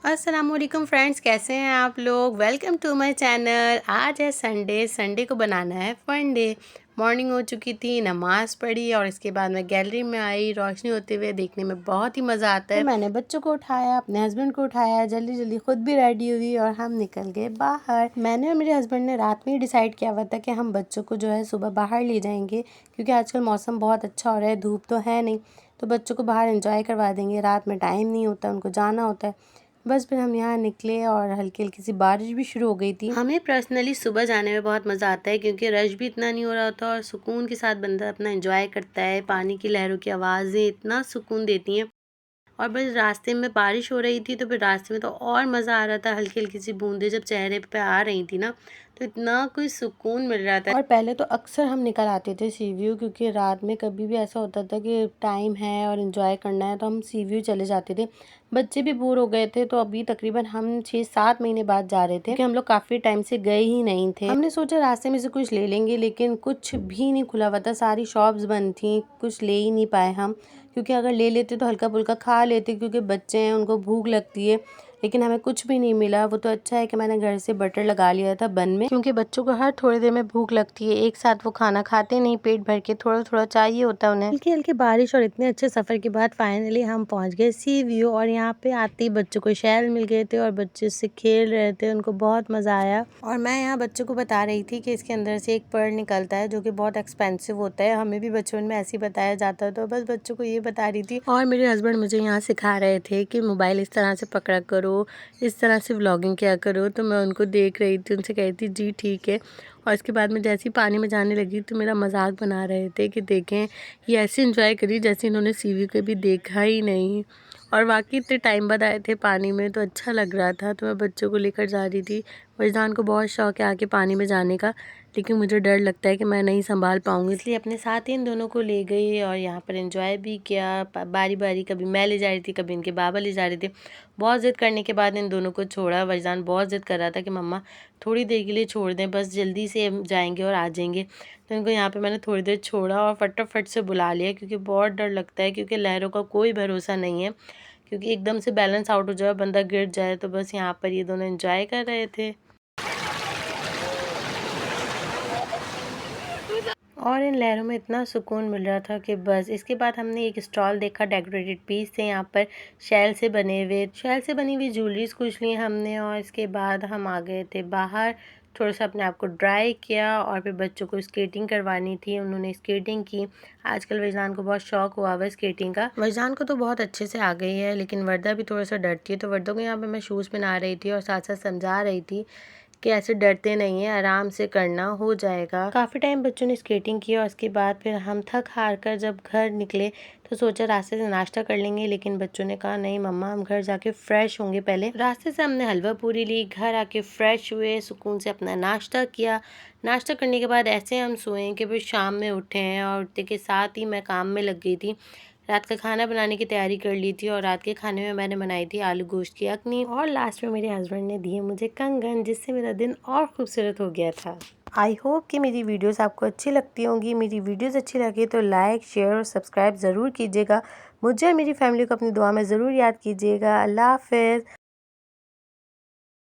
अस्सलामुअलैकुम फ्रेंड्स, कैसे हैं आप लोग। Welcome to my channel. आज है संडे को बनाना है फन डे। मॉर्निंग हो चुकी थी, नमाज़ पढ़ी और इसके बाद मैं गैलरी में आई। रोशनी होते हुए देखने में बहुत ही मज़ा आता है। तो मैंने बच्चों को उठाया, अपने हस्बैंड को उठाया, जल्दी जल्दी खुद भी रेडी हुई और हम निकल गए बाहर। मैंने और मेरे हस्बैंड ने रात में ही डिसाइड किया हुआ था कि हम बच्चों को जो है सुबह बाहर ले जाएंगे, क्योंकि आजकल मौसम बहुत अच्छा हो रहा है, धूप तो है नहीं, तो बच्चों को बाहर एंजॉय करवा देंगे। रात में टाइम नहीं होता, उनको जाना होता है। बस फिर हम यहाँ निकले और हल्की हल्की सी बारिश भी शुरू हो गई थी। हमें पर्सनली सुबह जाने में बहुत मज़ा आता है, क्योंकि रश भी इतना नहीं हो रहा होता और सुकून के साथ बंदा अपना एंजॉय करता है। पानी की लहरों की आवाज़ें इतना सुकून देती हैं। और बस रास्ते में बारिश हो रही थी, तो फिर रास्ते में तो और मज़ा आ रहा था। हल्की हल्की सी बूंदें जब चेहरे पे आ रही थी ना, तो इतना कोई सुकून मिल रहा था। और पहले तो अक्सर हम निकल आते थे सी व्यू, क्योंकि रात में कभी भी ऐसा होता था कि टाइम है और इन्जॉय करना है तो हम सी व्यू चले जाते थे। बच्चे भी बोर हो गए थे, तो अभी तकरीबन हम 6-7 महीने बाद जा रहे थे, क्योंकि हम लोग काफ़ी टाइम से गए ही नहीं थे। हमने सोचा रास्ते में से कुछ ले लेंगे, लेकिन कुछ भी नहीं खुला हुआ था, सारी शॉप्स बंद थी, कुछ ले ही नहीं पाए हम। क्योंकि अगर ले लेते तो हल्का फुल्का खा लेते, क्योंकि बच्चे हैं, उनको भूख लगती है। लेकिन हमें कुछ भी नहीं मिला। वो तो अच्छा है कि मैंने घर से बटर लगा लिया था बन में, क्योंकि बच्चों को हर थोड़ी देर में भूख लगती है। एक साथ वो खाना खाते नहीं, पेट भर के थोड़ा थोड़ा चाहिए होता है उन्हें। हल्की हल्की बारिश और इतने अच्छे सफ़र के बाद फाइनली हम पहुंच गए सी व्यू। और यहाँ पे आते ही बच्चों को शैल मिल गए थे और बच्चे उससे खेल रहे थे, उनको बहुत मज़ा आया। और मैं यहाँ बच्चों को बता रही थी कि इसके अंदर से एक पर्ल निकलता है, जो कि बहुत एक्सपेंसिव होता है। हमें भी बचपन में ऐसे ही बताया जाता, तो बस बच्चों को ये बता रही थी। और मेरे हस्बैंड मुझे यहाँ सिखा रहे थे कि मोबाइल इस तरह से पकड़ा करो, इस तरह से व्लॉगिंग किया करो। तो मैं उनको देख रही थी, उनसे कह रही थी जी ठीक है। और इसके बाद मैं जैसे ही पानी में जाने लगी तो मेरा मजाक बना रहे थे कि देखें ये ऐसे इंजॉय करी जैसे इन्होंने सीवी को भी देखा ही नहीं। और वाकई इतने टाइम बाद आए थे पानी में, तो अच्छा लग रहा था। तो मैं बच्चों को लेकर जा रही थी। वजदान को बहुत शौक है आके पानी में जाने का, लेकिन मुझे डर लगता है कि मैं नहीं संभाल पाऊंगी, इसलिए अपने साथ ही इन दोनों को ले गई और यहाँ पर एंजॉय भी किया। बारी बारी कभी मैं ले जा रही थी, कभी इनके बाबा ले जा रहे थे। बहुत ज़िद करने के बाद इन दोनों को छोड़ा। वजदान बहुत ज़िद कर रहा था कि मम्मा थोड़ी देर के लिए छोड़ दें, बस जल्दी से जाएंगे और आ जाएंगे। तो इनको यहाँ पे मैंने थोड़ी देर छोड़ा और फटाफट से बुला लिया, क्योंकि बहुत डर लगता है, क्योंकि लहरों का कोई भरोसा नहीं है, क्योंकि एकदम से बैलेंस आउट हो जाए, बंदा गिर जाए। तो बस यहाँ पर ये दोनों एंजॉय कर रहे थे। और इन लहरों में इतना सुकून मिल रहा था कि बस। इसके बाद हमने एक स्टॉल देखा, डेकोरेटेड पीस थे यहाँ पर, शैल से बनी हुई ज्वेलरीज कुछ ली हमने। और इसके बाद हम आ गए थे बाहर, थोड़ा सा अपने आप को ड्राई किया और फिर बच्चों को स्केटिंग करवानी थी, उन्होंने स्केटिंग की। आजकल वजदान को बहुत शौक हुआ हुआ स्केटिंग का। वजदान को तो बहुत अच्छे से आ गई है, लेकिन वर्दा भी थोड़ा सा डरती है, तो वर्दा को यहाँ पर मैं शूज़ पहना रही थी और साथ साथ समझा रही थी कि ऐसे डरते नहीं है, आराम से करना, हो जाएगा। काफ़ी टाइम बच्चों ने स्केटिंग की और उसके बाद फिर हम थक हार कर जब घर निकले, तो सोचा रास्ते से नाश्ता कर लेंगे, लेकिन बच्चों ने कहा नहीं मम्मा, हम घर जाके फ्रेश होंगे पहले। रास्ते से हमने हलवा पूरी ली, घर आके फ्रेश हुए, सुकून से अपना नाश्ता किया। नाश्ता करने के बाद ऐसे हम सोए कि फिर शाम में उठे हैं, और उठते के साथ ही मैं काम में लग गई थी। रात का खाना बनाने की तैयारी कर ली थी, और रात के खाने में मैंने बनाई थी आलू गोश्त की अखनी। और लास्ट में मेरे हस्बैंड ने दिए मुझे कंगन, जिससे मेरा दिन और खूबसूरत हो गया था। आई होप कि मेरी वीडियोस आपको अच्छी लगती होंगी। मेरी वीडियोस अच्छी लगी तो लाइक, शेयर और सब्सक्राइब ज़रूर कीजिएगा। मुझे और मेरी फैमिली को अपनी दुआ में ज़रूर याद कीजिएगा। अल्लाह हाफ़िज़।